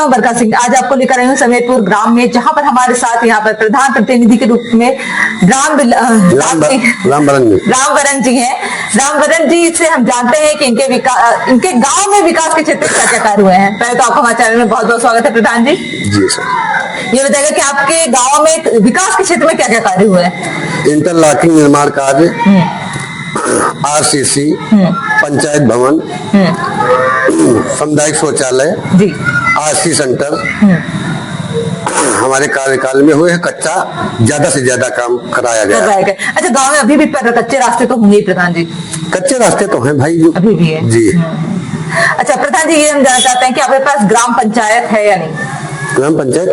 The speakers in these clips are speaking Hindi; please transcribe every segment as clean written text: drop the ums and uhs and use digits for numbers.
हूँ बरका सिंह। आज आपको लेकर आई हूँ समेतपुर ग्राम में, जहाँ पर हमारे साथ यहाँ पर प्रधान प्रतिनिधि के रूप में रामवरण जी हैं। रामवरण जी से हम जानते हैं कि इनके गांव में विकास के क्षेत्र में क्या क्या कार्य हुए हैं। पहले तो आपको हमारे चैनल में बहुत बहुत स्वागत है प्रधान जी। जी सर। ये बताइएगा कि आपके गांव में विकास के क्षेत्र में क्या क्या कार्य हुए हैं। इंटरलॉकिंग निर्माण कार्य, आरसीसी, पंचायत भवन, सामुदायिक शौचालय, आरसी सेंटर हमारे कार्यकाल में हुए हैं। कच्चा ज्यादा से ज्यादा काम कराया गया। अच्छा, गांव में अभी भी कच्चे रास्ते तो होंगे प्रधान जी? कच्चे रास्ते तो हैं भाई, अभी भी है जी। अच्छा प्रधान जी, ये हम जानना चाहते हैं कि आपके पास ग्राम पंचायत है या नहीं? ग्राम पंचायत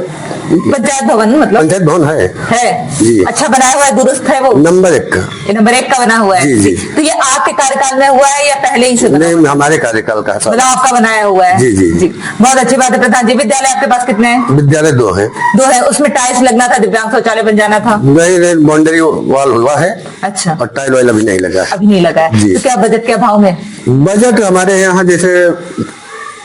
भवन मतलब पंचायत भवन है जी। अच्छा बनाया हुआ है, दुरुस्त है वो? नंबर 1 का, ये नंबर 1 का बना हुआ है। जी। तो ये आपके कार्यकाल में हुआ है या पहले ही से बना? नहीं, हमारे कार्यकाल का है, आपका बनाया हुआ है। जी। बहुत अच्छी बात है प्रधान जी। विद्यालय आपके पास कितने हैं? विद्यालय 2 है। 2 है। उसमें टाइल्स लगना था, दिव्यांग शौचालय बन जाना था। नहीं, बाउंड्री वॉल हुआ है। अच्छा। और टाइल वाइल अभी नहीं लगा। अभी नहीं लगा है। तो क्या बजट के अभाव में? बजट हमारे यहाँ जैसे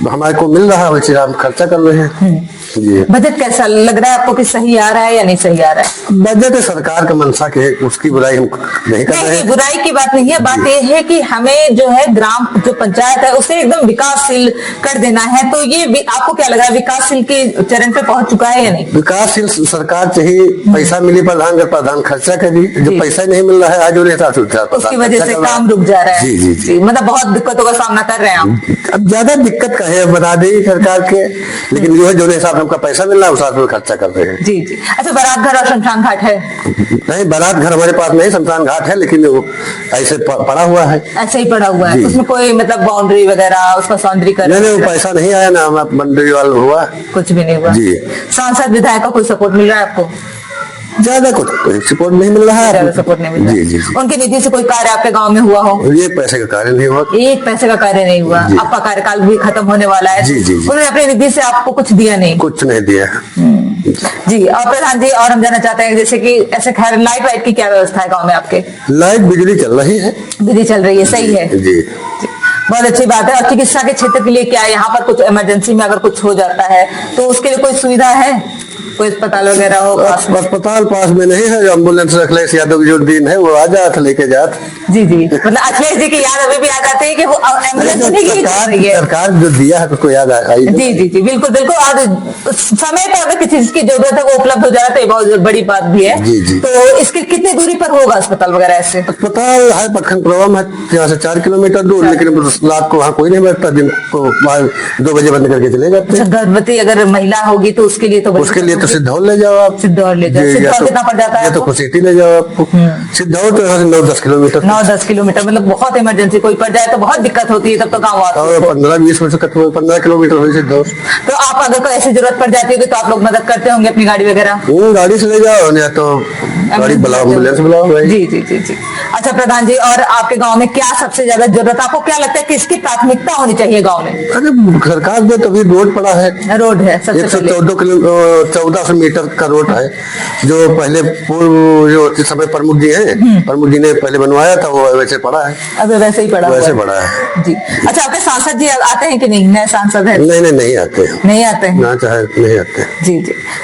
हमारे को मिल रहा है वैसे हम खर्चा कर रहे हैं। जी। बजट कैसा लग रहा है आपको, कि सही आ रहा है या नहीं सही आ रहा है? बजट सरकार का मंशा के, उसकी बुराई हम नहीं कर रहे हैं। बुराई की बात नहीं है, बात यह है कि हमें जो है ग्राम जो पंचायत है उसे एकदम विकासशील कर देना है। तो ये आपको क्या लग रहा है, विकासशील के चरण पे पहुंच चुका है या नहीं? विकासशील सरकार चाहिए, पैसा मिली प्रधान खर्चा करी। जो पैसा नहीं मिल रहा है आज उसकी वजह से काम रुक जा रहा है। जी। मतलब बहुत दिक्कतों का सामना कर रहे हैं आप। अब ज्यादा दिक्कत का है बता देगी सरकार के, लेकिन जो है जो हिसाब हमका पैसा मिल रहा है उस हिसाब से खर्चा कर रहे हैं। जी। अच्छा, बारात घर और शमशान घाट है? नहीं, बारात घर हमारे पास नहीं, शमशान घाट है, लेकिन वो ऐसे पड़ा हुआ है। ऐसे ही पड़ा हुआ है, उसमें कोई मतलब बाउंड्री वगैरह उसका सौंदर्यीकरण? नहीं, पैसा नहीं आया ना, बाउंड्री वाला हुआ, कुछ भी नहीं हुआ। जी। सांसद विधायक का कोई सपोर्ट मिल रहा है आपको? ज्यादा कुछ सपोर्ट नहीं मिल रहा है। सपोर्ट नहीं मिल रहा। जी। उनकी निधि से कोई कार्य आपके गांव में हुआ हो? एक पैसे का कार्य नहीं हुआ। एक पैसे का कार्य नहीं हुआ। आपका कार्यकाल भी खत्म होने वाला है। जी। उन्होंने अपनी निधि से आपको कुछ दिया नहीं? कुछ नहीं दिया। जी। और प्रधान जी, और हम जानना चाहते हैं जैसे कि ऐसे खैर लाइट वाइट की क्या व्यवस्था है गाँव में आपके? लाइट बिजली चल रही है। बिजली चल रही है, सही है। जी। बहुत अच्छी बात है। और चिकित्सा के क्षेत्र के लिए क्या है, यहाँ पर कुछ इमरजेंसी में अगर कुछ हो जाता है तो उसके लिए कोई सुविधा है? कोई अस्पताल वगैरह हो? अस्पताल पास में नहीं है। एम्बुलेंस अखिलेश यादव की जो दिन है वो आ जात लेके जात। जी। मतलब अखिलेश जी की याद अभी भी आ जाती है कि वो एम्बुलेंस सरकार जो दिया है उसको याद आई। जी। बिल्कुल। और समय पर अगर किसी चीज की जरूरत है वो उपलब्ध हो जाए तो ये बहुत बड़ी बात भी है। जी। तो इसके कितनी दूरी पर होगा अस्पताल वगैरह? ऐसे अस्पताल है पटखन प्रवम है, यहाँ से 4 किलोमीटर दूर, लेकिन रात को वहाँ कोई नहीं बैठता, दिन को 2 बजे बंद करके चले जाते हैं। गर्भवती अगर महिला होगी तो उसके लिए तो सिद्धौल ले जाओ आप। सिद्धौल ले जाओ। सिद्धौल कितना पड़ जाता है? तो कुशीटी ले जाओ आपको। सिद्धौल तो यहाँ से 9-10 किलोमीटर। 9-10 किलोमीटर मतलब बहुत इमरजेंसी कोई पड़ जाए तो बहुत दिक्कत होती है, तब तो गाँव आते हैं। 15-20 मिनट 15 किलोमीटर हो सिद्धौल। तो आप अगर कोई ऐसी जरूरत पड़ जाती है तो आप लोग मदद करते होंगे अपनी गाड़ी वगैरह? गाड़ी से ले जाओ, या तो गाड़ी बुलाओ, एम्बुलेंस बुलाओ। जी। अच्छा प्रधान जी, और आपके गांव में क्या सबसे ज्यादा जरूरत, आपको क्या लगता है किसकी प्राथमिकता होनी चाहिए गांव में? अरे सरकार में तो अभी रोड पड़ा है। रोड है सबसे 114 मीटर का रोड है, जो पहले पूर्व जो समय प्रमुख जी हैं, प्रमुख जी ने पहले बनवाया था, वो वैसे पड़ा है। अभी वैसे ही पड़ा है। जी। अच्छा, आपके सांसद जी आते हैं कि नहीं? नए सांसद है? नहीं आते। नहीं आते हैं ना, चाहे नहीं आते। जी।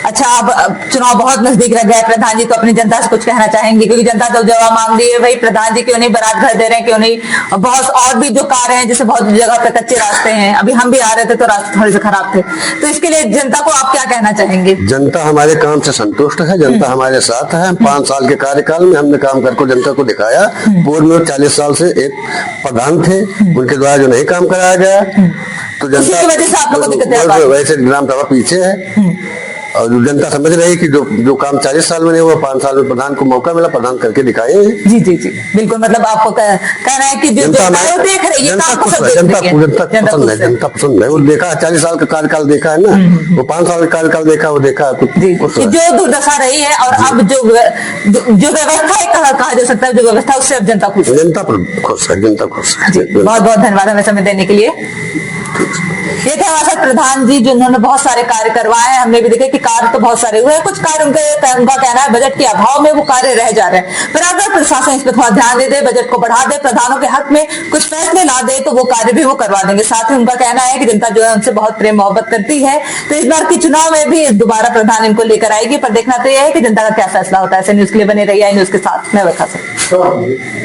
अच्छा, अब चुनाव बहुत नजदीक रह गया प्रधान जी, तो अपनी जनता से कुछ कहना चाहेंगे? क्योंकि जनता तो जवाब मांग रही है, भाई प्रधान जी क्यों नहीं बारात घर दे रहे हैं, क्यों नहीं बहुत और भी जो कार्य हैं, जैसे बहुत जगह पे कच्चे रास्ते हैं, अभी हम भी आ रहे थे तो रास्ते थोड़े से खराब थे, तो इसके लिए जनता को आप क्या कहना चाहेंगे? जनता हमारे काम से संतुष्ट है, जनता हमारे साथ है। 5 साल के कार्यकाल में हमने काम करके जनता को दिखाया। पूर्व में 40 साल से एक प्रधान थे, उनके द्वारा जो नहीं काम कराया गया तो जनता वैसे ग्राम सभा पीछे है। और जनता समझ रही कि जो काम 40 साल में नहीं हुआ, 5 साल में प्रधान को मौका मिला, प्रधान करके दिखाए। जी बिल्कुल। मतलब आपको कहना है कि जो देख रही है जनता पसंद है। वो देखा 40 साल का कार्यकाल देखा है ना, वो 5 साल का कार्यकाल देखा, वो देखा जो दुर्दशा रही है। और अब जो व्यवस्था कहा जा सकता है, जो व्यवस्था उससे अब जनता खुश है। जनता खुश है। बहुत बहुत धन्यवाद हमें समय देने के लिए। ये थे हमारे साथ प्रधान जी जिन्होंने बहुत सारे कार्य करवाए हैं। हमने भी देखे कि कार्य तो बहुत सारे हुए हैं, कुछ कार्य उनका कहना है बजट के अभाव में वो कार्य रह जा रहे हैं। पर अगर प्रशासन इस पर थोड़ा ध्यान दे, बजट को बढ़ा दे, प्रधानों के हक में कुछ फैसले ला दे तो वो कार्य भी वो करवा देंगे। साथ ही उनका कहना है कि जनता जो है उनसे बहुत प्रेम मोहब्बत करती है, तो इस बार के चुनाव में भी दोबारा प्रधान इनको लेकर आएगी। पर देखना तो यह है कि जनता का क्या फैसला होता है। ऐसे न्यूज के लिए बने रहिए न्यूज के साथ, मैं बता सकती।